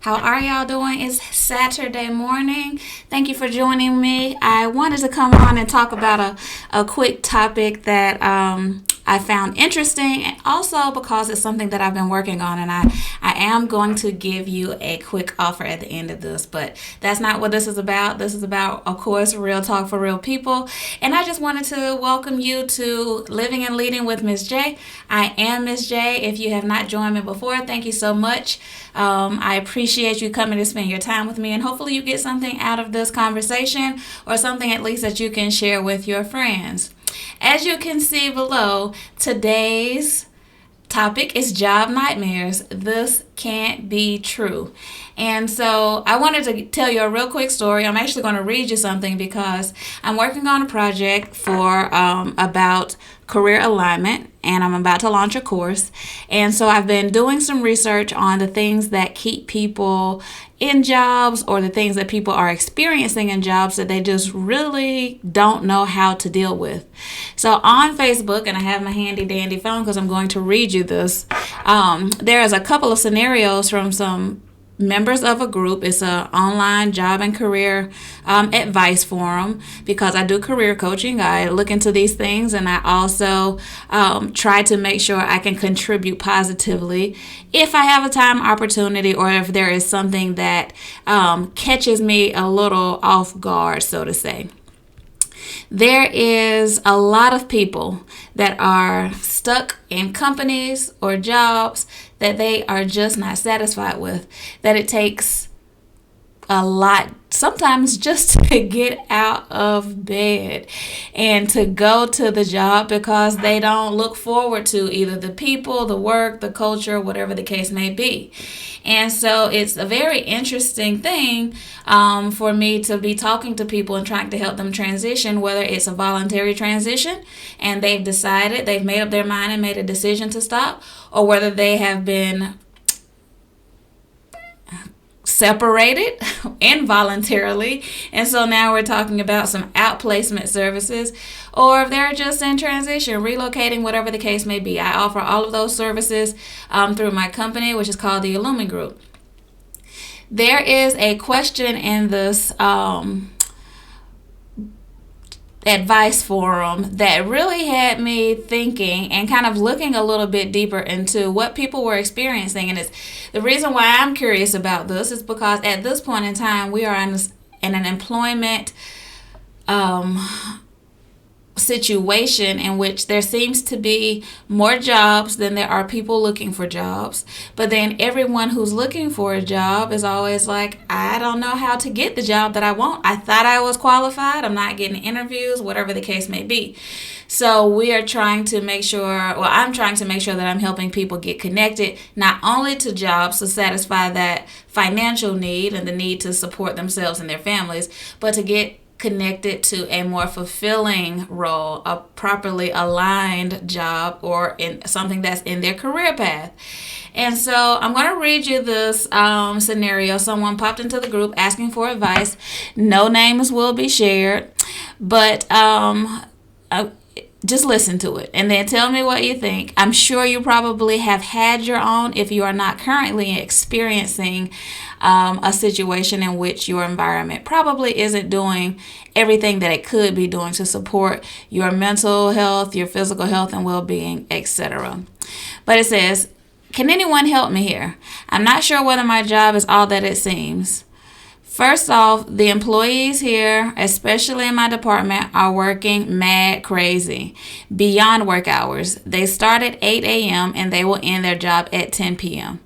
How are y'all doing? It's Saturday morning. Thank you for joining me. I wanted to come on and talk about a quick topic that I found interesting, and also because it's something that I've been working on, and I am going to give you a quick offer at the end of this, but that's not what this is about. This is about, of course, real talk for real people, and I just wanted to welcome you to Living and Leading with Miss J. I am Miss J. If you have not joined me before, thank you so much. I appreciate you coming to spend your time with me, and hopefully you get something out of this conversation, or something at least that you can share with your friends. As you can see below, today's topic is job nightmares. This can't be true. And so I wanted to tell you a real quick story. I'm actually going to read you something because I'm working on a project for about career alignment, and I'm about to launch a course. And so I've been doing some research on the things that keep people in jobs, or the things that people are experiencing in jobs that they just really don't know how to deal with. So on Facebook, and I have my handy dandy phone because I'm going to read you this, there's a couple of scenarios from some members of a group. It's an online job and career advice forum, because I do career coaching. I look into these things, and I also try to make sure I can contribute positively if I have a time opportunity, or if there is something that catches me a little off guard, so to say. There is a lot of people that are stuck in companies or jobs that they are just not satisfied with, that it takes a lot sometimes just to get out of bed and to go to the job, because they don't look forward to either the people, the work, the culture, whatever the case may be. And so it's a very interesting thing for me to be talking to people and trying to help them transition, whether it's a voluntary transition and they've decided, they've made up their mind and made a decision to stop, or whether they have been separated involuntarily, and so now we're talking about some outplacement services, or if they're just in transition, relocating, whatever the case may be. I offer all of those services through my company, which is called the Illumi Group. There is a question in this advice forum that really had me thinking and kind of looking a little bit deeper into what people were experiencing. And it's the reason why I'm curious about this is because at this point in time, we are in an employment situation in which there seems to be more jobs than there are people looking for jobs. But then everyone who's looking for a job is always like, I don't know how to get the job that I want. I thought I was qualified. I'm not getting interviews, whatever the case may be. So we are trying to make sure, well, I'm trying to make sure that I'm helping people get connected, not only to jobs to satisfy that financial need and the need to support themselves and their families, but to get connected to a more fulfilling role, a properly aligned job, or in something that's in their career path. And so I'm going to read you this scenario. Someone popped into the group asking for advice. No names will be shared, but just listen to it and then tell me what you think. I'm sure you probably have had your own if you are not currently experiencing a situation in which your environment probably isn't doing everything that it could be doing to support your mental health, your physical health and well-being, etc. But it says, can anyone help me here? I'm not sure whether my job is all that it seems. First off, the employees here, especially in my department, are working mad crazy, beyond work hours. They start at 8 a.m. and they will end their job at 10 p.m.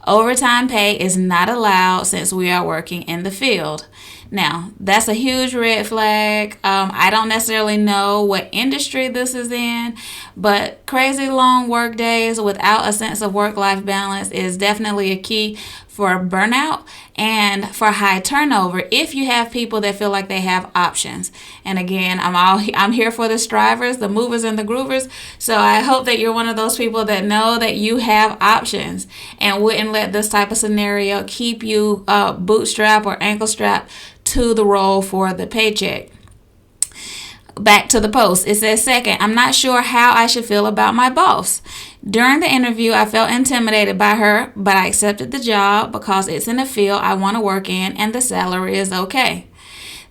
Overtime pay is not allowed since we are working in the field. Now, that's a huge red flag. I don't necessarily know what industry this is in, but crazy long work days without a sense of work-life balance is definitely a key for burnout and for high turnover if you have people that feel like they have options. And again, I'm here for the strivers, the movers and the groovers. So I hope that you're one of those people that know that you have options and wouldn't let this type of scenario keep you bootstrap or ankle strap to the role for the paycheck. back to the post. It says, second, I'm not sure how I should feel about my boss. During the interview, I felt intimidated by her, but I accepted the job because it's in a field I want to work in and the salary is okay.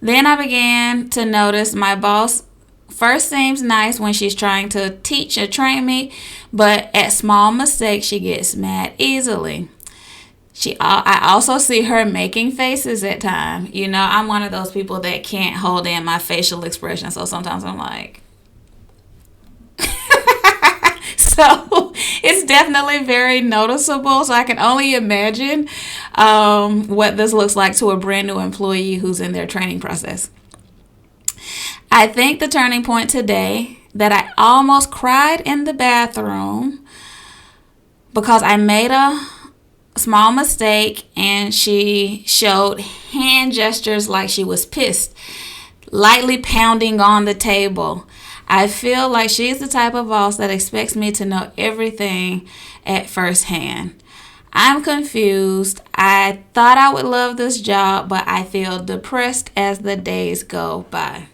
Then I began to notice my boss first seems nice when she's trying to teach or train me, but at small mistakes, she gets mad easily. I also see her making faces at times. I'm one of those people that can't hold in my facial expression, so sometimes I'm like... So it's definitely very noticeable. So I can only imagine what this looks like to a brand new employee who's in their training process. I think the turning point today that I almost cried in the bathroom because I made a small mistake and she showed hand gestures like she was pissed, lightly pounding on the table. I feel like she's the type of boss that expects me to know everything at first hand. I'm confused. I thought I would love this job, but I feel depressed as the days go by.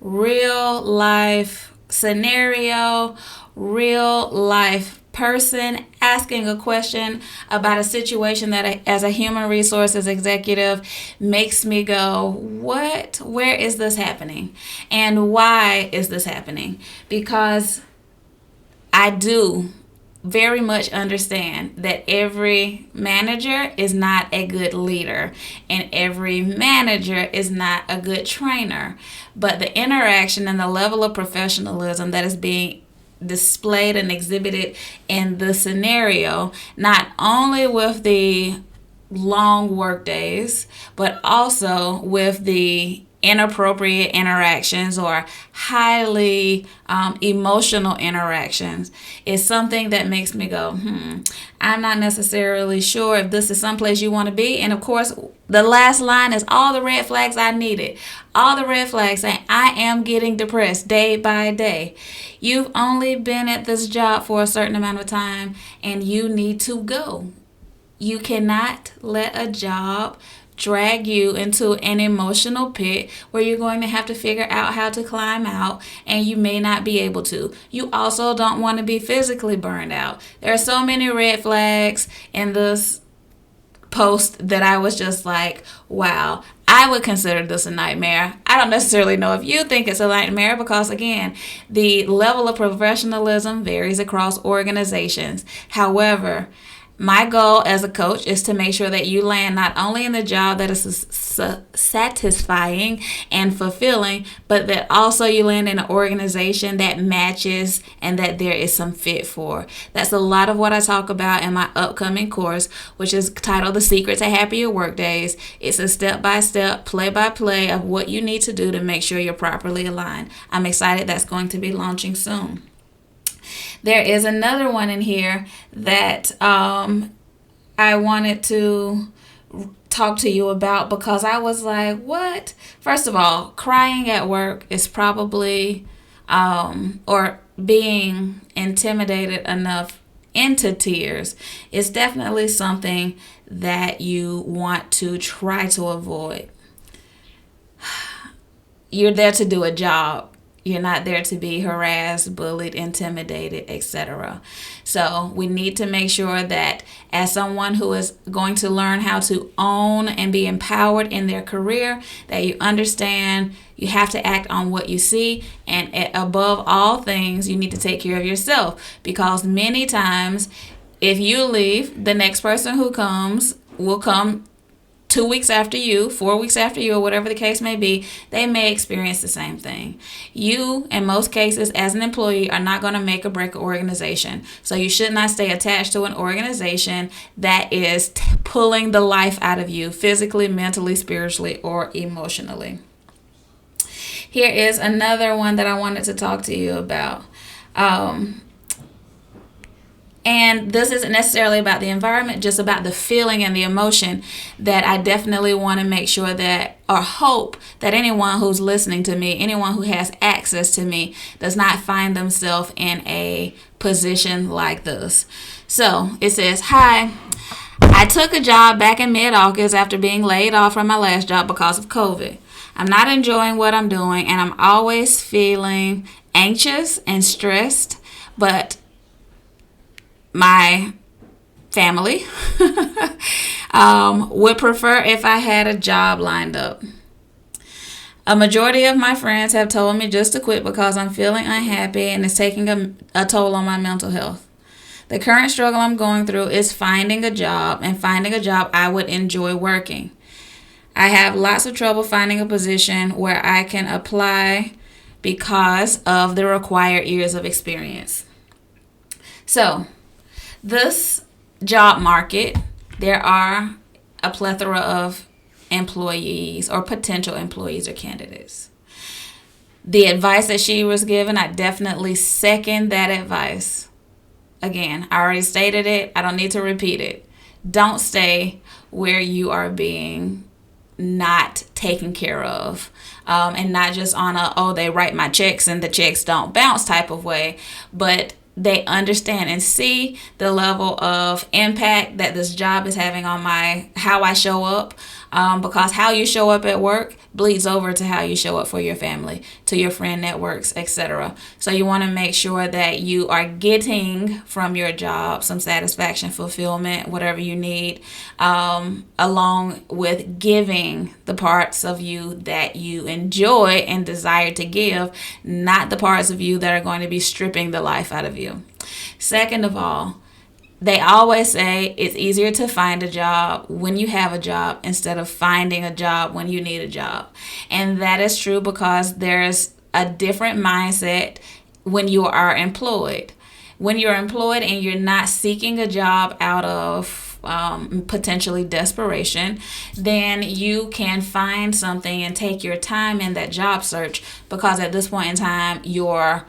Real life scenario, real life person asking a question about a situation that as a human resources executive makes me go, where is this happening? And why is this happening? Because I do very much understand that every manager is not a good leader and every manager is not a good trainer. But the interaction and the level of professionalism that is being displayed and exhibited in the scenario, not only with the long work days, but also with the inappropriate interactions or highly emotional interactions, is something that makes me go, I'm not necessarily sure if this is someplace you want to be. And of course, the last line is all the red flags I needed. All the red flags saying I am getting depressed day by day. You've only been at this job for a certain amount of time and you need to go. You cannot let a job drag you into an emotional pit where you're going to have to figure out how to climb out and you may not be able to. You also don't want to be physically burned out. There are so many red flags in this post that I was just like, wow, I would consider this a nightmare. I don't necessarily know if you think it's a nightmare because, again, the level of professionalism varies across organizations. However, my goal as a coach is to make sure that you land not only in the job that is satisfying and fulfilling, but that also you land in an organization that matches and that there is some fit for. That's a lot of what I talk about in my upcoming course, which is titled The Secret to Happier Workdays. It's a step-by-step, play-by-play of what you need to do to make sure you're properly aligned. I'm excited that's going to be launching soon. There is another one in here that I wanted to talk to you about because I was like, what? First of all, crying at work is probably, or being intimidated enough into tears is definitely something that you want to try to avoid. You're there to do a job. You're not there to be harassed, bullied, intimidated, etc. So we need to make sure that as someone who is going to learn how to own and be empowered in their career, that you understand you have to act on what you see. And above all things, you need to take care of yourself. Because many times, if you leave, the next person who comes will come 2 weeks after you, 4 weeks after you, or whatever the case may be. They may experience the same thing. You, in most cases, as an employee, are not going to make or break an organization. So you should not stay attached to an organization that is pulling the life out of you, physically, mentally, spiritually, or emotionally. Here is another one that I wanted to talk to you about. And this isn't necessarily about the environment, just about the feeling and the emotion that I definitely want to make sure that, or hope that anyone who's listening to me, anyone who has access to me, does not find themselves in a position like this. So it says, hi, I took a job back in mid-August after being laid off from my last job because of COVID. I'm not enjoying what I'm doing, and I'm always feeling anxious and stressed, but my family would prefer if I had a job lined up. A majority of my friends have told me just to quit because I'm feeling unhappy and it's taking a toll on my mental health. The current struggle I'm going through is finding a job and finding a job I would enjoy working. I have lots of trouble finding a position where I can apply because of the required years of experience. So, this job market, there are a plethora of employees or potential employees or candidates. The advice that she was given, I definitely second that advice. Again, I already stated it. I don't need to repeat it. Don't stay where you are being not taken care of, and not just on they write my checks and the checks don't bounce type of way, but they understand and see the level of impact that this job is having on how I show up, because how you show up at work bleeds over to how you show up for your family, to your friend networks, etc. So you want to make sure that you are getting from your job some satisfaction, fulfillment, whatever you need, along with giving the parts of you that you enjoy and desire to give, not the parts of you that are going to be stripping the life out of you. Second of all, they always say it's easier to find a job when you have a job instead of finding a job when you need a job. And that is true because there's a different mindset when you are employed. When you're employed and you're not seeking a job out of potentially desperation, then you can find something and take your time in that job search, because at this point in time, your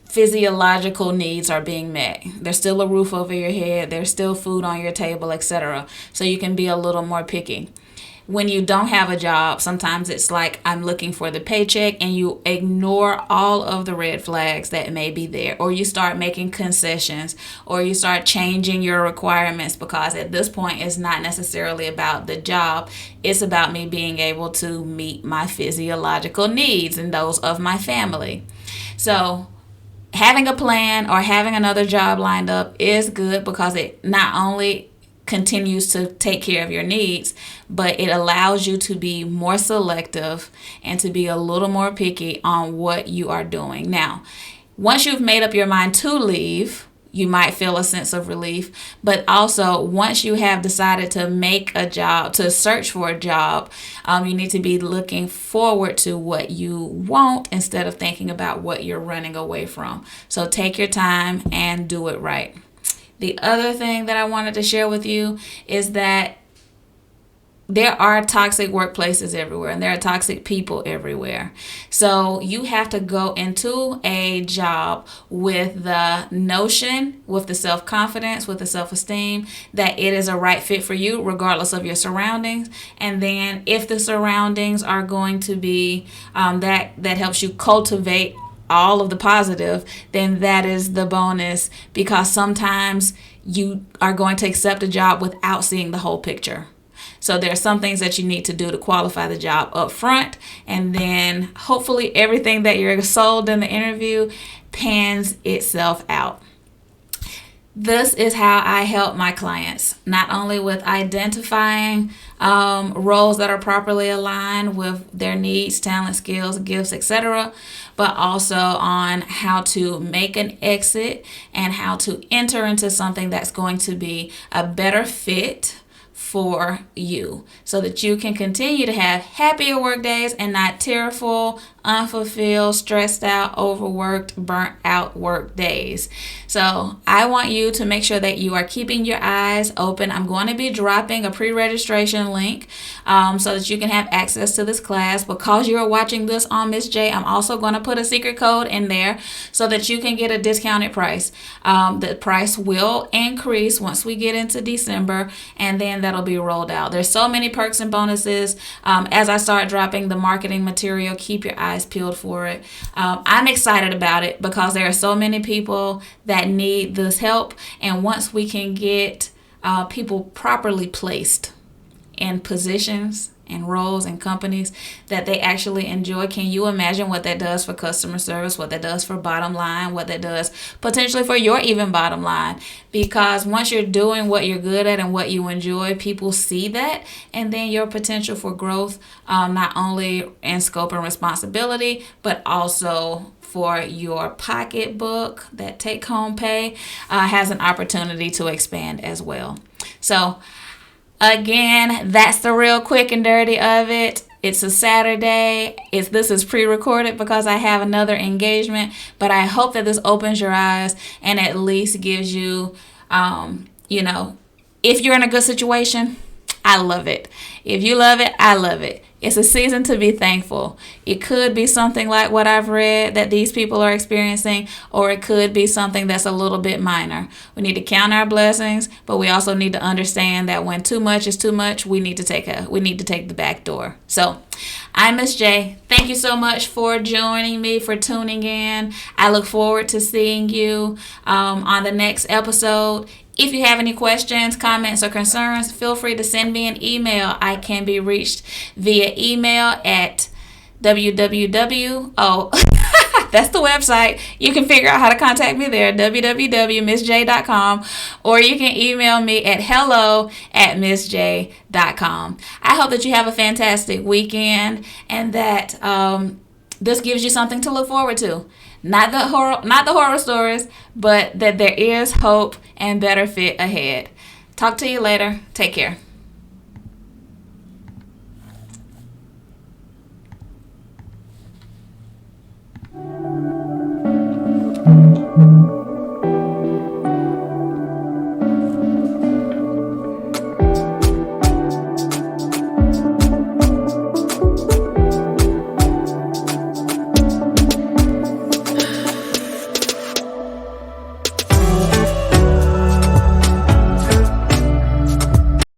physiological needs are being met. There's still a roof over your head, there's still food on your table, etc. So you can be a little more picky. When you don't have a job, sometimes it's like, I'm looking for the paycheck, and you ignore all of the red flags that may be there, or you start making concessions, or you start changing your requirements, because at this point it's not necessarily about the job, it's about me being able to meet my physiological needs and those of my family. So having a plan or having another job lined up is good, because it not only continues to take care of your needs, but it allows you to be more selective and to be a little more picky on what you are doing. Now, once you've made up your mind to leave, you might feel a sense of relief, but also once you have decided to make a job, to search for a job, you need to be looking forward to what you want instead of thinking about what you're running away from. So take your time and do it right. The other thing that I wanted to share with you is that there are toxic workplaces everywhere, and there are toxic people everywhere. So you have to go into a job with the notion, with the self-confidence, with the self-esteem that it is a right fit for you regardless of your surroundings. And then if the surroundings are going to be that helps you cultivate all of the positive, then that is the bonus, because sometimes you are going to accept a job without seeing the whole picture. So there are some things that you need to do to qualify the job up front, and then hopefully everything that you're sold in the interview pans itself out. This is how I help my clients, not only with identifying roles that are properly aligned with their needs, talent, skills, gifts, etc., but also on how to make an exit and how to enter into something that's going to be a better fit for you, so that you can continue to have happier work days and not tearful, unfulfilled, stressed out, overworked, burnt out work days. So I want you to make sure that you are keeping your eyes open. I'm going to be dropping a pre-registration link so that you can have access to this class. Because you're watching this on Miss J, I'm also going to put a secret code in there so that you can get a discounted price. The price will increase once we get into December, and then that'll be rolled out. There's so many perks and bonuses. As I start dropping the marketing material, keep your eyes peeled for it. I'm excited about it because there are so many people that need this help, and once we can get people properly placed in positions and roles and companies that they actually enjoy. Can you imagine what that does for customer service, what that does for bottom line, what that does potentially for your even bottom line? Because once you're doing what you're good at and what you enjoy, people see that, and then your potential for growth, not only in scope and responsibility, but also for your pocketbook, that take home pay, has an opportunity to expand as well. So again, that's the real quick and dirty of it. It's a Saturday. This is pre-recorded because I have another engagement, but I hope that this opens your eyes and at least gives you, if you're in a good situation, I love it. If you love it, I love it. It's a season to be thankful. It could be something like what I've read that these people are experiencing, or it could be something that's a little bit minor. We need to count our blessings, but we also need to understand that when too much is too much, we need to take the back door. So, I'm Miss J. Thank you so much for joining me, for tuning in. I look forward to seeing you on the next episode. If you have any questions, comments, or concerns, feel free to send me an email. I can be reached via email at that's the website. You can figure out how to contact me there, www.missj.com, or you can email me at hello@missj.com. I hope that you have a fantastic weekend and that this gives you something to look forward to. Not the horror stories, but that there is hope and better fit ahead. Talk to you later. Take care.